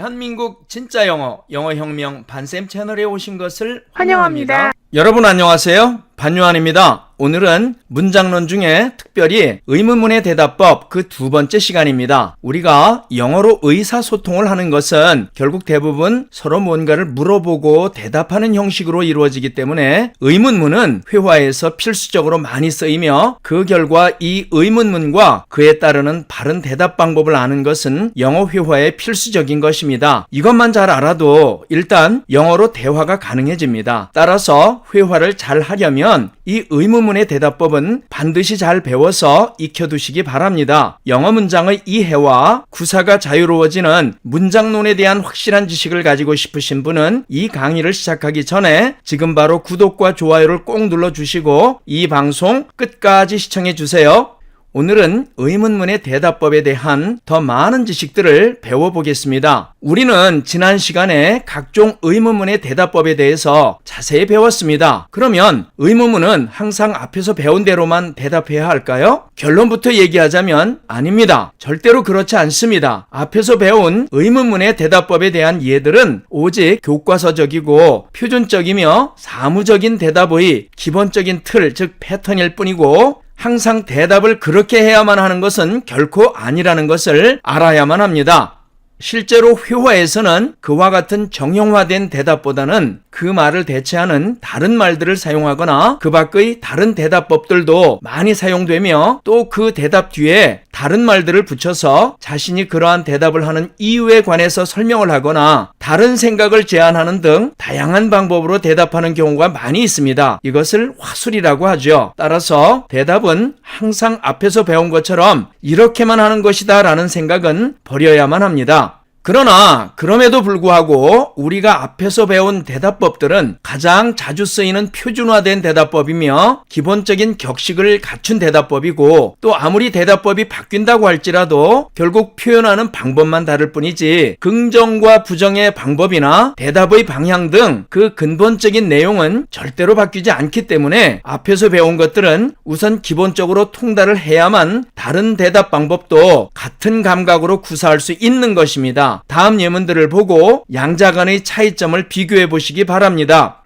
대한민국 진짜 영어, 영어혁명 반쌤 채널에 오신 것을 환영합니다. 여러분 안녕하세요. 반요한입니다. 오늘은 문장론 중에 특별히 의문문의 대답법 그 두 번째 시간입니다. 우리가 영어로 의사소통을 하는 것은 결국 대부분 서로 뭔가를 물어보고 대답하는 형식으로 이루어지기 때문에 의문문은 회화에서 필수적으로 많이 쓰이며 그 결과 이 의문문과 그에 따르는 바른 대답 방법을 아는 것은 영어 회화의 필수적인 것입니다. 이것만 잘 알아도 일단 영어로 대화가 가능해집니다. 따라서 회화를 잘 하려면 이 의문문의 대답법은 반드시 잘 배워서 익혀두시기 바랍니다. 영어 문장의 이해와 구사가 자유로워지는 문장론에 대한 확실한 지식을 가지고 싶으신 분은 이 강의를 시작하기 전에 지금 바로 구독과 좋아요를 꼭 눌러주시고 이 방송 끝까지 시청해주세요. 오늘은 의문문의 대답법에 대한 더 많은 지식들을 배워보겠습니다. 우리는 지난 시간에 각종 의문문의 대답법에 대해서 자세히 배웠습니다. 그러면 의문문은 항상 앞에서 배운 대로만 대답해야 할까요? 결론부터 얘기하자면 아닙니다. 절대로 그렇지 않습니다. 앞에서 배운 의문문의 대답법에 대한 예들은 오직 교과서적이고 표준적이며 사무적인 대답의 기본적인 틀, 즉 패턴일 뿐이고 항상 대답을 그렇게 해야만 하는 것은 결코 아니라는 것을 알아야만 합니다. 실제로 회화에서는 그와 같은 정형화된 대답보다는 그 말을 대체하는 다른 말들을 사용하거나 그 밖의 다른 대답법들도 많이 사용되며 또 그 대답 뒤에 다른 말들을 붙여서 자신이 그러한 대답을 하는 이유에 관해서 설명을 하거나 다른 생각을 제안하는 등 다양한 방법으로 대답하는 경우가 많이 있습니다. 이것을 화술이라고 하죠. 따라서 대답은 항상 앞에서 배운 것처럼 이렇게만 하는 것이다 라는 생각은 버려야만 합니다. 그러나 그럼에도 불구하고 우리가 앞에서 배운 대답법들은 가장 자주 쓰이는 표준화된 대답법이며 기본적인 격식을 갖춘 대답법이고 또 아무리 대답법이 바뀐다고 할지라도 결국 표현하는 방법만 다를 뿐이지 긍정과 부정의 방법이나 대답의 방향 등 그 근본적인 내용은 절대로 바뀌지 않기 때문에 앞에서 배운 것들은 우선 기본적으로 통달을 해야만 다른 대답 방법도 같은 감각으로 구사할 수 있는 것입니다. 다음 예문들을 보고 양자 간의 차이점을 비교해 보시기 바랍니다.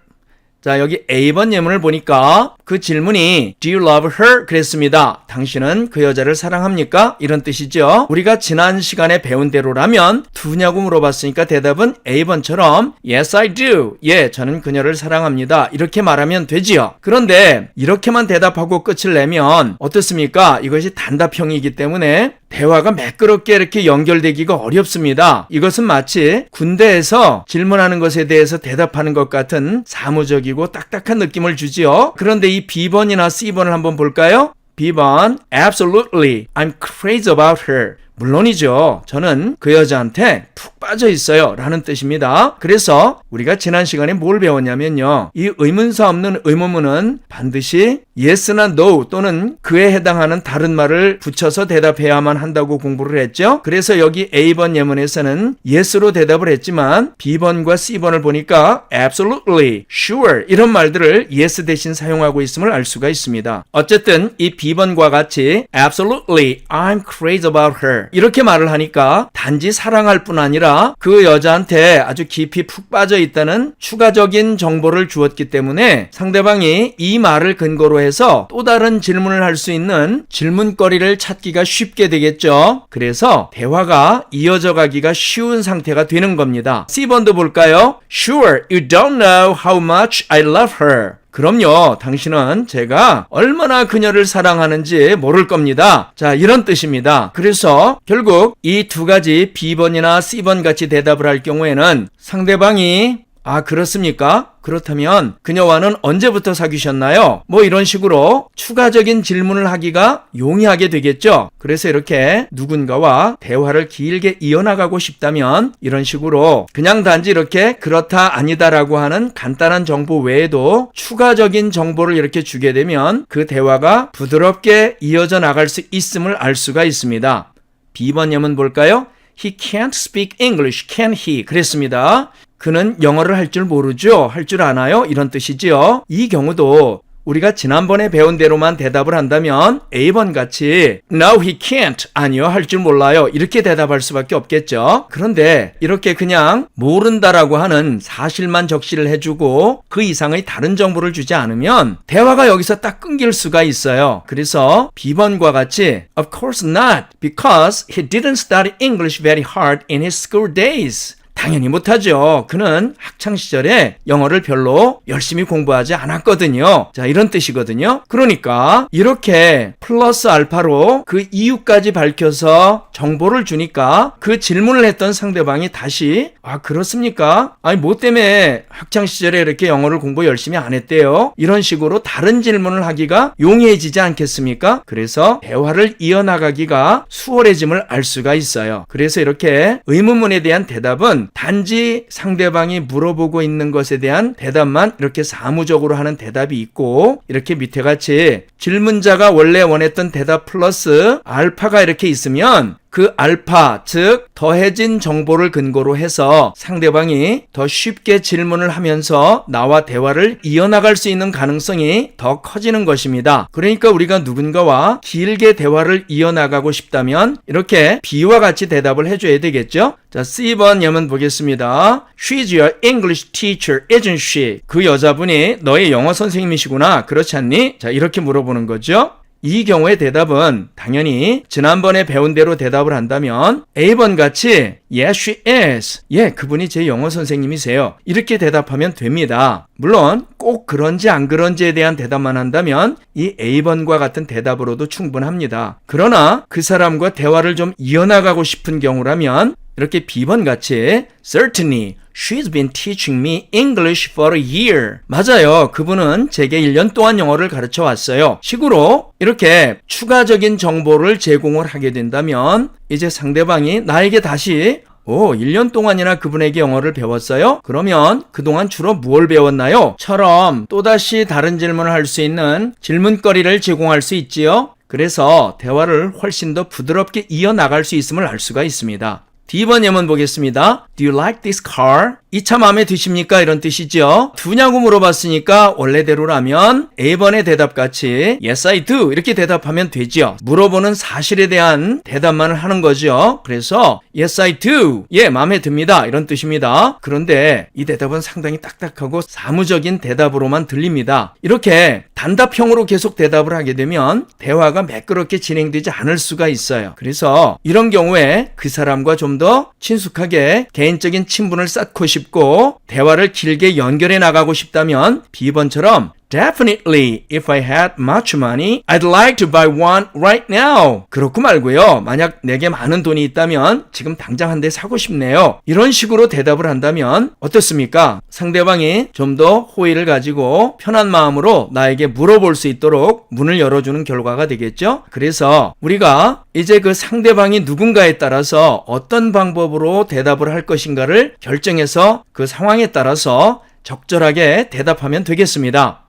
자, 여기 A번 예문을 보니까 그 질문이 Do you love her? 그랬습니다. 당신은 그 여자를 사랑합니까? 이런 뜻이죠. 우리가 지난 시간에 배운 대로라면 두냐고 물어봤으니까 대답은 A번처럼 Yes, I do. 예, 저는 그녀를 사랑합니다. 이렇게 말하면 되지요. 그런데 이렇게만 대답하고 끝을 내면 어떻습니까? 이것이 단답형이기 때문에 대화가 매끄럽게 이렇게 연결되기가 어렵습니다. 이것은 마치 군대에서 질문하는 것에 대해서 대답하는 것 같은 사무적이고 딱딱한 느낌을 주지요. 그런데 이 B번이나 C번을 한번 볼까요? B번, Absolutely, I'm crazy about her. 물론이죠. 저는 그 여자한테 푹 빠져 있어요 라는 뜻입니다. 그래서 우리가 지난 시간에 뭘 배웠냐면요. 이 의문사 없는 의문문은 반드시 yes나 no 또는 그에 해당하는 다른 말을 붙여서 대답해야만 한다고 공부를 했죠. 그래서 여기 A번 예문에서는 yes로 대답을 했지만 B번과 C번을 보니까 absolutely, sure 이런 말들을 yes 대신 사용하고 있음을 알 수가 있습니다. 어쨌든 이 B번과 같이 absolutely, I'm crazy about her 이렇게 말을 하니까 단지 사랑할 뿐 아니라 그 여자한테 아주 깊이 푹 빠져 있다는 추가적인 정보를 주었기 때문에 상대방이 이 말을 근거로 해서 또 다른 질문을 할 수 있는 질문거리를 찾기가 쉽게 되겠죠. 그래서 대화가 이어져 가기가 쉬운 상태가 되는 겁니다. C번도 볼까요? Sure, you don't know how much I love her. 그럼요. 당신은 제가 얼마나 그녀를 사랑하는지 모를 겁니다. 자, 이런 뜻입니다. 그래서 결국 이 두 가지 B번이나 C번 같이 대답을 할 경우에는 상대방이 그렇습니까? 그렇다면 그녀와는 언제부터 사귀셨나요? 뭐 이런 식으로 추가적인 질문을 하기가 용이하게 되겠죠. 그래서 이렇게 누군가와 대화를 길게 이어나가고 싶다면 이런 식으로 그냥 단지 이렇게 그렇다 아니다라고 하는 간단한 정보 외에도 추가적인 정보를 이렇게 주게 되면 그 대화가 부드럽게 이어져 나갈 수 있음을 알 수가 있습니다. B번 예문 볼까요? He can't speak English, can he? 그랬습니다. 그는 영어를 할 줄 모르죠? 할 줄 아나요? 이런 뜻이지요. 이 경우도 우리가 지난번에 배운 대로만 대답을 한다면 A번 같이 No, he can't. 아니요, 할 줄 몰라요. 이렇게 대답할 수밖에 없겠죠. 그런데 이렇게 그냥 모른다라고 하는 사실만 적시를 해주고 그 이상의 다른 정보를 주지 않으면 대화가 여기서 딱 끊길 수가 있어요. 그래서 B번과 같이 Of course not, because he didn't study English very hard in his school days. 당연히 못하죠. 그는 학창시절에 영어를 별로 열심히 공부하지 않았거든요. 자, 이런 뜻이거든요. 그러니까 이렇게 플러스 알파로 그 이유까지 밝혀서 정보를 주니까 그 질문을 했던 상대방이 다시 그렇습니까? 아니 뭐 때문에 학창시절에 이렇게 영어를 공부 열심히 안 했대요? 이런 식으로 다른 질문을 하기가 용이해지지 않겠습니까? 그래서 대화를 이어나가기가 수월해짐을 알 수가 있어요. 그래서 이렇게 의문문에 대한 대답은 단지 상대방이 물어보고 있는 것에 대한 대답만 이렇게 사무적으로 하는 대답이 있고, 이렇게 밑에 같이 질문자가 원래 원했던 대답 플러스 알파가 이렇게 있으면 그 알파, 즉 더해진 정보를 근거로 해서 상대방이 더 쉽게 질문을 하면서 나와 대화를 이어나갈 수 있는 가능성이 더 커지는 것입니다. 그러니까 우리가 누군가와 길게 대화를 이어나가고 싶다면 이렇게 B와 같이 대답을 해줘야 되겠죠? 자, C번 예문 보겠습니다. She's your English teacher, isn't she? 그 여자분이 너의 영어 선생님이시구나. 그렇지 않니? 자, 이렇게 물어보는 거죠. 이 경우의 대답은 당연히 지난번에 배운 대로 대답을 한다면 A번 같이 Yes, she is. 예, 그분이 제 영어 선생님이세요. 이렇게 대답하면 됩니다. 물론 꼭 그런지 안 그런지에 대한 대답만 한다면 이 A번과 같은 대답으로도 충분합니다. 그러나 그 사람과 대화를 좀 이어나가고 싶은 경우라면 이렇게 B번 같이 Certainly, she's been teaching me English for a year. 맞아요. 그분은 제게 1년 동안 영어를 가르쳐 왔어요. 식으로 이렇게 추가적인 정보를 제공을 하게 된다면 이제 상대방이 나에게 다시 1년 동안이나 그분에게 영어를 배웠어요? 그러면 그동안 주로 무엇을 배웠나요? 처럼 또다시 다른 질문을 할 수 있는 질문거리를 제공할 수 있지요. 그래서 대화를 훨씬 더 부드럽게 이어나갈 수 있음을 알 수가 있습니다. D번 예문 보겠습니다. Do you like this car? 이 차 마음에 드십니까? 이런 뜻이죠. 두냐고 물어봤으니까 원래대로라면 A번의 대답같이 Yes, I do 이렇게 대답하면 되죠. 물어보는 사실에 대한 대답만 하는 거죠. 그래서 Yes, I do. 예, 마음에 듭니다. 이런 뜻입니다. 그런데 이 대답은 상당히 딱딱하고 사무적인 대답으로만 들립니다. 이렇게 단답형으로 계속 대답을 하게 되면 대화가 매끄럽게 진행되지 않을 수가 있어요. 그래서 이런 경우에 그 사람과 좀 더 친숙하게 개인적인 친분을 쌓고 싶고 대화를 길게 연결해 나가고 싶다면 B번처럼 Definitely, if I had much money, I'd like to buy one right now. 그렇고 말고요. 만약 내게 많은 돈이 있다면 지금 당장 한 대 사고 싶네요. 이런 식으로 대답을 한다면 어떻습니까? 상대방이 좀 더 호의를 가지고 편한 마음으로 나에게 물어볼 수 있도록 문을 열어주는 결과가 되겠죠? 그래서 우리가 이제 그 상대방이 누군가에 따라서 어떤 방법으로 대답을 할 것인가를 결정해서 그 상황에 따라서 적절하게 대답하면 되겠습니다.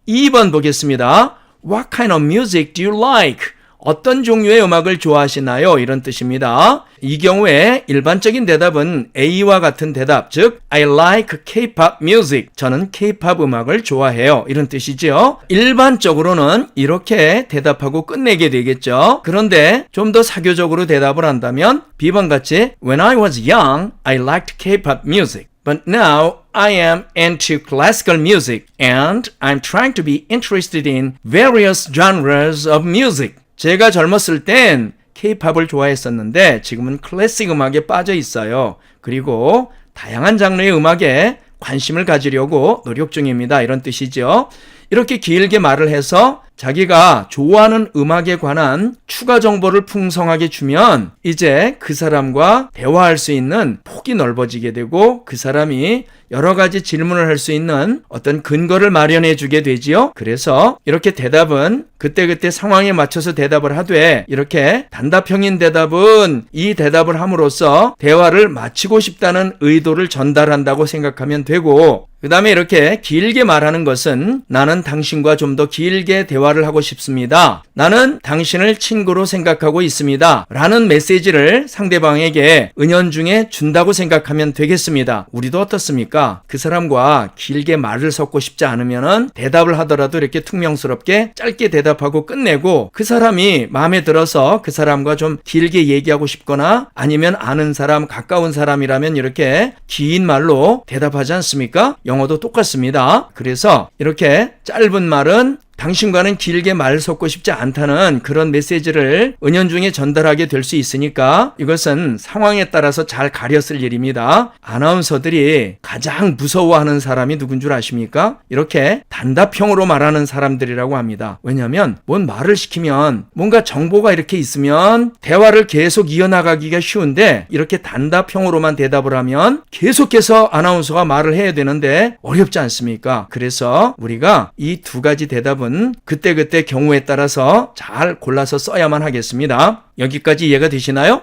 2번 보겠습니다. What kind of music do you like? 어떤 종류의 음악을 좋아하시나요? 이런 뜻입니다. 이 경우에 일반적인 대답은 A와 같은 대답, 즉 I like K-pop music. 저는 K-pop 음악을 좋아해요. 이런 뜻이죠. 일반적으로는 이렇게 대답하고 끝내게 되겠죠. 그런데 좀 더 사교적으로 대답을 한다면 B번 같이 When I was young, I liked K-pop music. But now I am into classical music and I'm trying to be interested in various genres of music. 제가 젊었을 땐 K-팝을 좋아했었는데 지금은 클래식 음악에 빠져 있어요. 그리고 다양한 장르의 음악에 관심을 가지려고 노력 중입니다. 이런 뜻이죠. 이렇게 길게 말을 해서 자기가 좋아하는 음악에 관한 추가 정보를 풍성하게 주면 이제 그 사람과 대화할 수 있는 폭이 넓어지게 되고 그 사람이 여러 가지 질문을 할 수 있는 어떤 근거를 마련해 주게 되지요. 그래서 이렇게 대답은 그때그때 상황에 맞춰서 대답을 하되 이렇게 단답형인 대답은 이 대답을 함으로써 대화를 마치고 싶다는 의도를 전달한다고 생각하면 되고 그 다음에 이렇게 길게 말하는 것은 나는 당신과 좀 더 길게 대화 대화를 하고 싶습니다. 나는 당신을 친구로 생각하고 있습니다. 라는 메시지를 상대방에게 은연중에 준다고 생각하면 되겠습니다. 우리도 어떻습니까? 그 사람과 길게 말을 섞고 싶지 않으면 대답을 하더라도 이렇게 퉁명스럽게 짧게 대답하고 끝내고 그 사람이 마음에 들어서 그 사람과 좀 길게 얘기하고 싶거나 아니면 아는 사람, 가까운 사람이라면 이렇게 긴 말로 대답하지 않습니까? 영어도 똑같습니다. 그래서 이렇게 짧은 말은 당신과는 길게 말 섞고 싶지 않다는 그런 메시지를 은연중에 전달하게 될 수 있으니까 이것은 상황에 따라서 잘 가렸을 일입니다. 아나운서들이 가장 무서워하는 사람이 누군 줄 아십니까? 이렇게 단답형으로 말하는 사람들이라고 합니다. 왜냐하면 뭔 말을 시키면 뭔가 정보가 이렇게 있으면 대화를 계속 이어나가기가 쉬운데 이렇게 단답형으로만 대답을 하면 계속해서 아나운서가 말을 해야 되는데 어렵지 않습니까? 그래서 우리가 이 두 가지 대답은 그때그때 경우에 따라서 잘 골라서 써야만 하겠습니다. 여기까지 이해가 되시나요?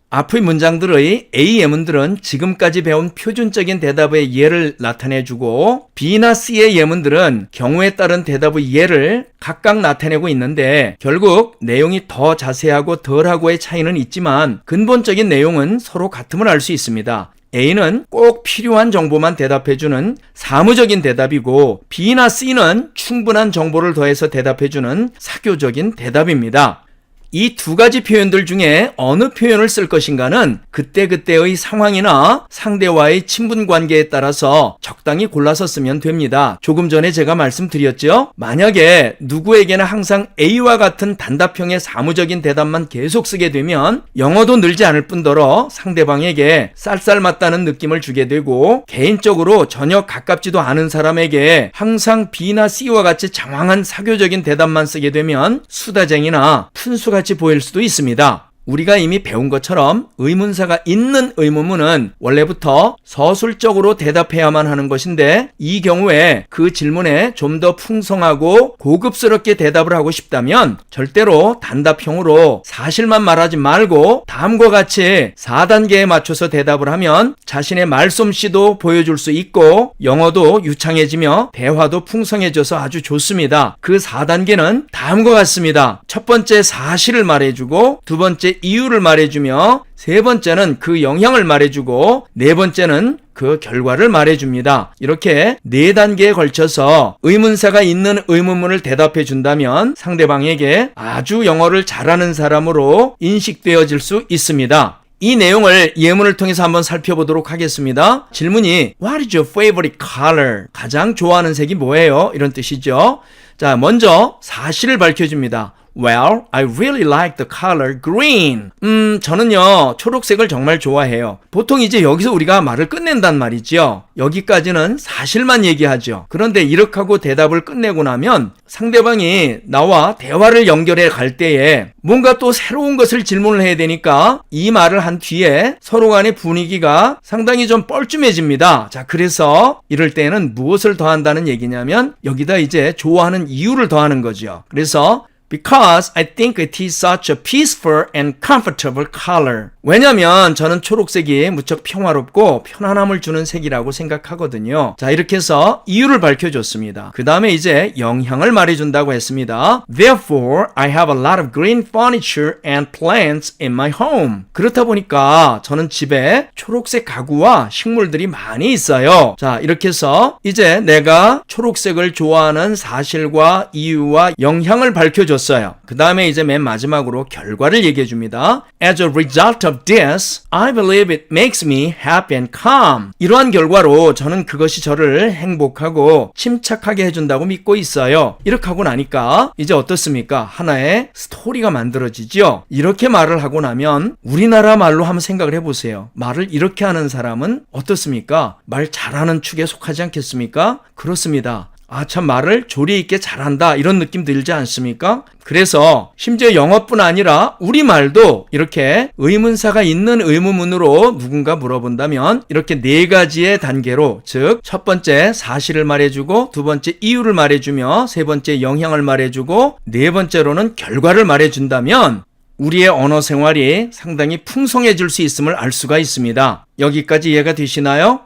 앞의 문장들의 A 예문들은 지금까지 배운 표준적인 대답의 예를 나타내주고 B나 C의 예문들은 경우에 따른 대답의 예를 각각 나타내고 있는데 결국 내용이 더 자세하고 덜하고의 차이는 있지만 근본적인 내용은 서로 같음을 알 수 있습니다. A는 꼭 필요한 정보만 대답해주는 사무적인 대답이고 B나 C는 충분한 정보를 더해서 대답해주는 사교적인 대답입니다. 이 두 가지 표현들 중에 어느 표현을 쓸 것인가는 그때그때의 상황이나 상대와의 친분 관계에 따라서 적당히 골라서 쓰면 됩니다. 조금 전에 제가 말씀드렸죠? 만약에 누구에게나 항상 A와 같은 단답형의 사무적인 대답만 계속 쓰게 되면 영어도 늘지 않을 뿐더러 상대방에게 쌀쌀맞다는 느낌을 주게 되고 개인적으로 전혀 가깝지도 않은 사람에게 항상 B나 C와 같이 장황한 사교적인 대답만 쓰게 되면 수다쟁이나 푼수가 같이 보일 수도 있습니다. 우리가 이미 배운 것처럼 의문사가 있는 의문문은 원래부터 서술적으로 대답해야만 하는 것인데 이 경우에 그 질문에 좀 더 풍성하고 고급스럽게 대답을 하고 싶다면 절대로 단답형으로 사실만 말하지 말고 다음과 같이 4단계에 맞춰서 대답을 하면 자신의 말솜씨도 보여줄 수 있고 영어도 유창해지며 대화도 풍성해져서 아주 좋습니다. 그 4단계는 다음과 같습니다. 첫 번째 사실을 말해주고 두 번째 이유를 말해주며 세 번째는 그 영향을 말해주고 네 번째는 그 결과를 말해줍니다. 이렇게 4단계에 걸쳐서 의문사가 있는 의문문을 대답해 준다면 상대방에게 아주 영어를 잘하는 사람으로 인식되어질 수 있습니다. 이 내용을 예문을 통해서 한번 살펴보도록 하겠습니다. 질문이 What is your favorite color? 가장 좋아하는 색이 뭐예요? 이런 뜻이죠. 자, 먼저 사실을 밝혀줍니다. Well, I really like the color green. 저는요, 초록색을 정말 좋아해요. 보통 이제 여기서 우리가 말을 끝낸단 말이죠. 여기까지는 사실만 얘기하죠. 그런데 이렇게 하고 대답을 끝내고 나면 상대방이 나와 대화를 연결해 갈 때에 뭔가 또 새로운 것을 질문을 해야 되니까 이 말을 한 뒤에 서로 간의 분위기가 상당히 좀 뻘쭘해집니다. 자, 그래서 이럴 때는 무엇을 더한다는 얘기냐면 여기다 이제 좋아하는 이유를 더하는 거죠. 그래서 Because I think it is such a peaceful and comfortable color. 왜냐면 저는 초록색이 무척 평화롭고 편안함을 주는 색이라고 생각하거든요. 자, 이렇게 해서 이유를 밝혀줬습니다. 그 다음에 이제 영향을 말해준다고 했습니다. Therefore, I have a lot of green furniture and plants in my home. 그렇다 보니까 저는 집에 초록색 가구와 식물들이 많이 있어요. 자, 이렇게 해서 이제 내가 초록색을 좋아하는 사실과 이유와 영향을 밝혀줬습니다. 그 다음에 이제 맨 마지막으로 결과를 얘기해 줍니다. As a result of this, I believe it makes me happy and calm. 이러한 결과로 저는 그것이 저를 행복하고 침착하게 해준다고 믿고 있어요. 이렇게 하고 나니까 이제 어떻습니까? 하나의 스토리가 만들어지죠. 이렇게 말을 하고 나면 우리나라 말로 한번 생각을 해보세요. 말을 이렇게 하는 사람은 어떻습니까? 말 잘하는 축에 속하지 않겠습니까? 그렇습니다. 아, 참 말을 조리 있게 잘한다 이런 느낌 들지 않습니까? 그래서 심지어 영어뿐 아니라 우리말도 이렇게 의문사가 있는 의문문으로 누군가 물어본다면 이렇게 4가지의 단계로, 즉 첫 번째 사실을 말해주고 두 번째 이유를 말해주며 세 번째 영향을 말해주고 네 번째로는 결과를 말해준다면 우리의 언어 생활이 상당히 풍성해질 수 있음을 알 수가 있습니다. 여기까지 이해가 되시나요?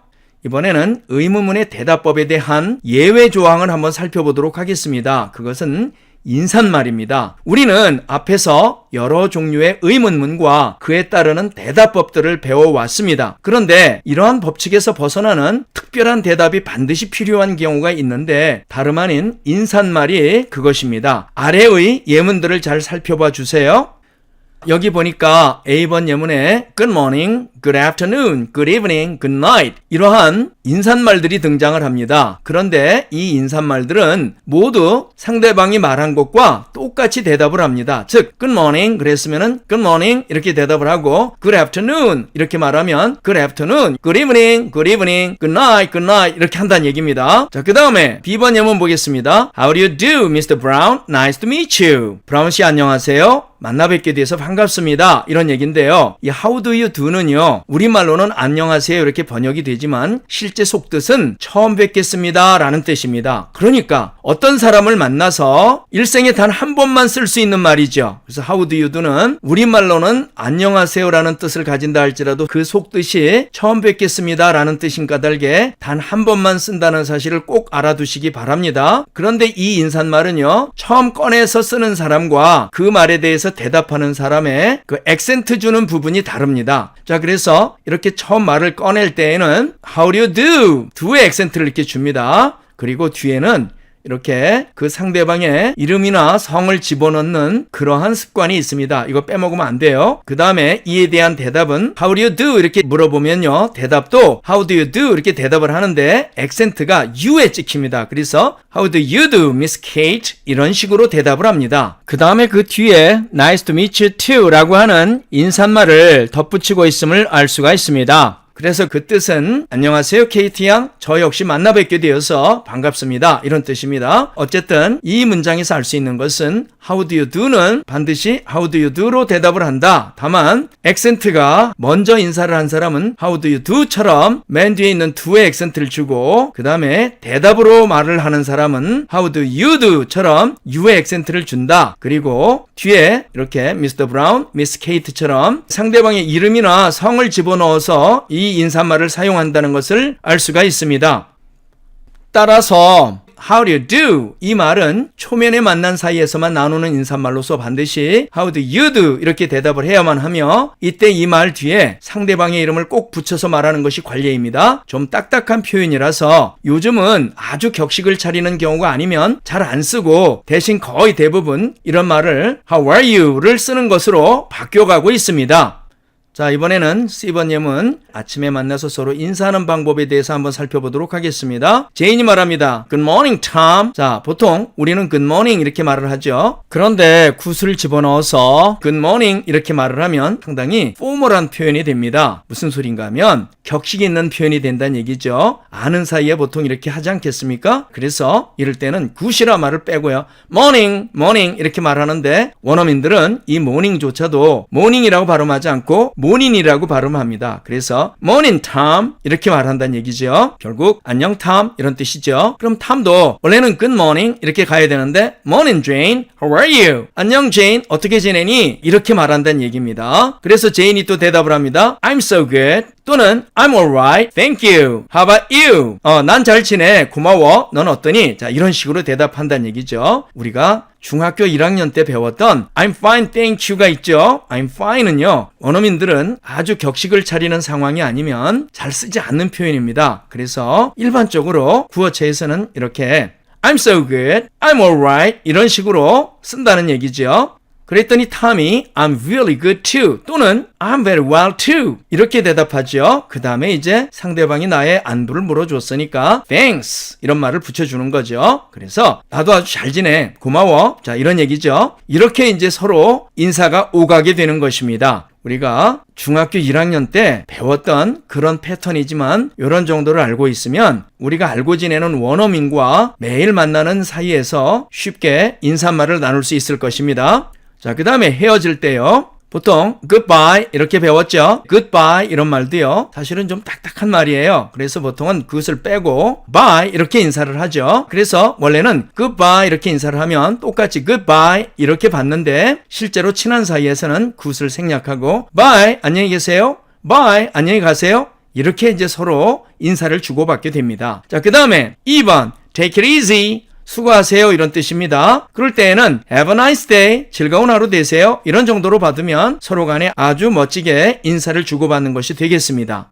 이번에는 의문문의 대답법에 대한 예외 조항을 한번 살펴보도록 하겠습니다. 그것은 인사말입니다. 우리는 앞에서 여러 종류의 의문문과 그에 따르는 대답법들을 배워왔습니다. 그런데 이러한 법칙에서 벗어나는 특별한 대답이 반드시 필요한 경우가 있는데 다름 아닌 인사말이 그것입니다. 아래의 예문들을 잘 살펴봐 주세요. 여기 보니까 A번 예문에 Good morning, Good afternoon, Good evening, Good night 이러한 인사말들이 등장을 합니다. 그런데 이 인사말들은 모두 상대방이 말한 것과 똑같이 대답을 합니다. 즉 Good morning 그랬으면은 Good morning 이렇게 대답을 하고 Good afternoon 이렇게 말하면 Good afternoon, Good evening, Good evening, Good night, Good night 이렇게 한다는 얘기입니다. 자, 그 다음에 B번 예문 보겠습니다. How do you do, Mr. Brown? Nice to meet you. 브라운 씨 안녕하세요. 만나 뵙게 돼서 반갑습니다. 이런 얘기인데요. 이 how do you do는요. 우리말로는 안녕하세요 이렇게 번역이 되지만 실제 속뜻은 처음 뵙겠습니다 라는 뜻입니다. 그러니까 어떤 사람을 만나서 일생에 단 한 번만 쓸 수 있는 말이죠. 그래서 how do you do는 우리말로는 안녕하세요 라는 뜻을 가진다 할지라도 그 속뜻이 처음 뵙겠습니다 라는 뜻인 까닭에 단 한 번만 쓴다는 사실을 꼭 알아두시기 바랍니다. 그런데 이 인사말은요. 처음 꺼내서 쓰는 사람과 그 말에 대해서 대답하는 사람의 그 액센트 주는 부분이 다릅니다. 자, 그래서 이렇게 처음 말을 꺼낼 때에는 How do you do? do의 액센트를 이렇게 줍니다. 그리고 뒤에는 이렇게 그 상대방의 이름이나 성을 집어넣는 그러한 습관이 있습니다. 이거 빼먹으면 안 돼요. 그 다음에 이에 대한 대답은 How do you do? 이렇게 물어보면요. 대답도 How do you do? 이렇게 대답을 하는데 액센트가 U에 찍힙니다. 그래서 How do you do, Miss Kate? 이런 식으로 대답을 합니다. 그 다음에 그 뒤에 Nice to meet you too 라고 하는 인사말을 덧붙이고 있음을 알 수가 있습니다. 그래서 그 뜻은 안녕하세요 케이티 양, 저 역시 만나 뵙게 되어서 반갑습니다 이런 뜻입니다. 어쨌든 이 문장에서 알 수 있는 것은 How do you do는 반드시 How do you do로 대답을 한다. 다만 액센트가 먼저 인사를 한 사람은 How do you do처럼 맨 뒤에 있는 do의 액센트를 주고 그 다음에 대답으로 말을 하는 사람은 How do you do처럼 U의 액센트를 준다. 그리고 뒤에 이렇게 Mr. Brown, Miss Kate처럼 상대방의 이름이나 성을 집어넣어서 이 인사말을 사용한다는 것을 알 수가 있습니다. 따라서 How do you do? 이 말은 초면에 만난 사이에서만 나누는 인사말로서 반드시 How do you do? 이렇게 대답을 해야만 하며 이때 이 말 뒤에 상대방의 이름을 꼭 붙여서 말하는 것이 관례입니다. 좀 딱딱한 표현이라서 요즘은 아주 격식을 차리는 경우가 아니면 잘 안 쓰고 대신 거의 대부분 이런 말을 How are you?를 쓰는 것으로 바뀌어가고 있습니다. 자, 이번에는 C번 예문 아침에 만나서 서로 인사하는 방법에 대해서 한번 살펴보도록 하겠습니다. 제인이 말합니다. Good morning, Tom. 자, 보통 우리는 Good morning 이렇게 말을 하죠. 그런데 굿을 집어넣어서 Good morning 이렇게 말을 하면 상당히 포멀한 표현이 됩니다. 무슨 소린가 하면 격식이 있는 표현이 된다는 얘기죠. 아는 사이에 보통 이렇게 하지 않겠습니까? 그래서 이럴 때는 굿이라 말을 빼고요. Morning, morning 이렇게 말하는데 원어민들은 이 morning조차도 morning이라고 발음하지 않고 morning이라고 발음합니다. 그래서 morning Tom 이렇게 말한다는 얘기죠. 결국 안녕 Tom 이런 뜻이죠. 그럼 Tom도 원래는 good morning 이렇게 가야 되는데 morning Jane, how are you? 안녕 Jane, 어떻게 지내니? 이렇게 말한다는 얘기입니다. 그래서 제인이 또 대답을 합니다. I'm so good 또는 I'm alright, thank you. How about you? 난 잘 지내, 고마워. 넌 어떠니? 자, 이런 식으로 대답한다는 얘기죠. 우리가 중학교 1학년 때 배웠던 I'm fine, thank you가 있죠. I'm fine은요. 원어민들은 아주 격식을 차리는 상황이 아니면 잘 쓰지 않는 표현입니다. 그래서 일반적으로 구어체에서는 이렇게 I'm so good, I'm alright 이런 식으로 쓴다는 얘기죠. 그랬더니 탐이 I'm really good too 또는 I'm very well too 이렇게 대답하죠. 그 다음에 이제 상대방이 나의 안부를 물어줬으니까 thanks 이런 말을 붙여주는 거죠. 그래서 나도 아주 잘 지내 고마워 자 이런 얘기죠. 이렇게 이제 서로 인사가 오가게 되는 것입니다. 우리가 중학교 1학년 때 배웠던 그런 패턴이지만 이런 정도를 알고 있으면 우리가 알고 지내는 원어민과 매일 만나는 사이에서 쉽게 인사말을 나눌 수 있을 것입니다. 자, 그 다음에 헤어질 때요. 보통 goodbye 이렇게 배웠죠. goodbye 이런 말도요. 사실은 좀 딱딱한 말이에요. 그래서 보통은 그것을 빼고 bye 이렇게 인사를 하죠. 그래서 원래는 goodbye 이렇게 인사를 하면 똑같이 goodbye 이렇게 받는데 실제로 친한 사이에서는 그것을 생략하고 bye 안녕히 계세요. bye 안녕히 가세요. 이렇게 이제 서로 인사를 주고받게 됩니다. 자, 그 다음에 2번 take it easy. 수고하세요 이런 뜻입니다. 그럴 때에는 have a nice day, 즐거운 하루 되세요 이런 정도로 받으면 서로 간에 아주 멋지게 인사를 주고받는 것이 되겠습니다.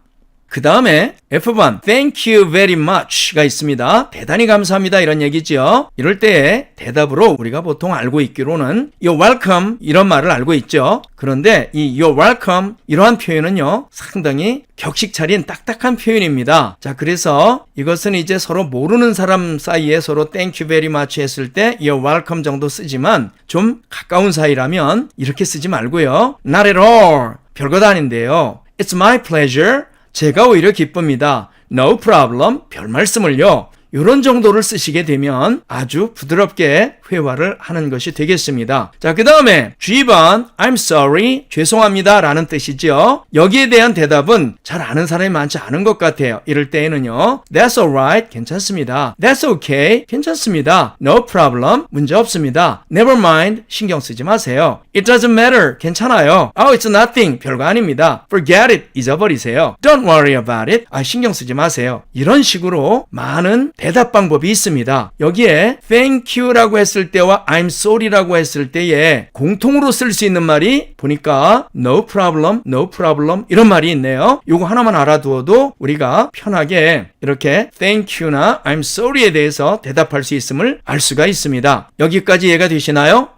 그 다음에 F번 thank you very much가 있습니다. 대단히 감사합니다 이런 얘기죠. 이럴 때 대답으로 우리가 보통 알고 있기로는 you're welcome 이런 말을 알고 있죠. 그런데 이 you're welcome 이러한 표현은요 상당히 격식 차린 딱딱한 표현입니다. 자, 그래서 이것은 이제 서로 모르는 사람 사이에 서로 thank you very much 했을 때 you're welcome 정도 쓰지만 좀 가까운 사이라면 이렇게 쓰지 말고요. not at all 별것 아닌데요. it's my pleasure 제가 오히려 기쁩니다. No problem. 별 말씀을요. 이런 정도를 쓰시게 되면 아주 부드럽게 회화를 하는 것이 되겠습니다. 자, 그 다음에 G번 I'm sorry. 죄송합니다 라는 뜻이죠. 여기에 대한 대답은 잘 아는 사람이 많지 않은 것 같아요. 이럴 때에는요. That's alright. 괜찮습니다. That's okay. 괜찮습니다. No problem. 문제 없습니다. Never mind. 신경 쓰지 마세요. It doesn't matter. 괜찮아요. Oh, it's nothing. 별거 아닙니다. Forget it. 잊어버리세요. Don't worry about it. 신경 쓰지 마세요. 이런 식으로 많은 대답 방법이 있습니다. 여기에 thank you라고 했을 때와 I'm sorry라고 했을 때에 공통으로 쓸 수 있는 말이 보니까 no problem, no problem 이런 말이 있네요. 요거 하나만 알아두어도 우리가 편하게 이렇게 thank you나 I'm sorry에 대해서 대답할 수 있음을 알 수가 있습니다. 여기까지 이해가 되시나요?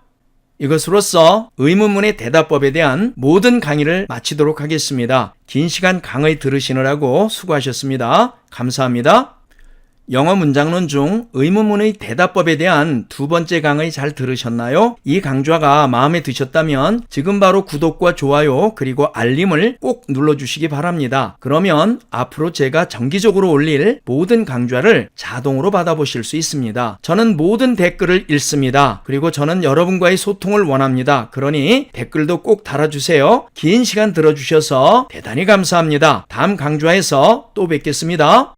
이것으로써 의문문의 대답법에 대한 모든 강의를 마치도록 하겠습니다. 긴 시간 강의 들으시느라고 수고하셨습니다. 감사합니다. 영어 문장론 중 의문문의 대답법에 대한 두 번째 강의 잘 들으셨나요? 이 강좌가 마음에 드셨다면 지금 바로 구독과 좋아요 그리고 알림을 꼭 눌러주시기 바랍니다. 그러면 앞으로 제가 정기적으로 올릴 모든 강좌를 자동으로 받아보실 수 있습니다. 저는 모든 댓글을 읽습니다. 그리고 저는 여러분과의 소통을 원합니다. 그러니 댓글도 꼭 달아주세요. 긴 시간 들어주셔서 대단히 감사합니다. 다음 강좌에서 또 뵙겠습니다.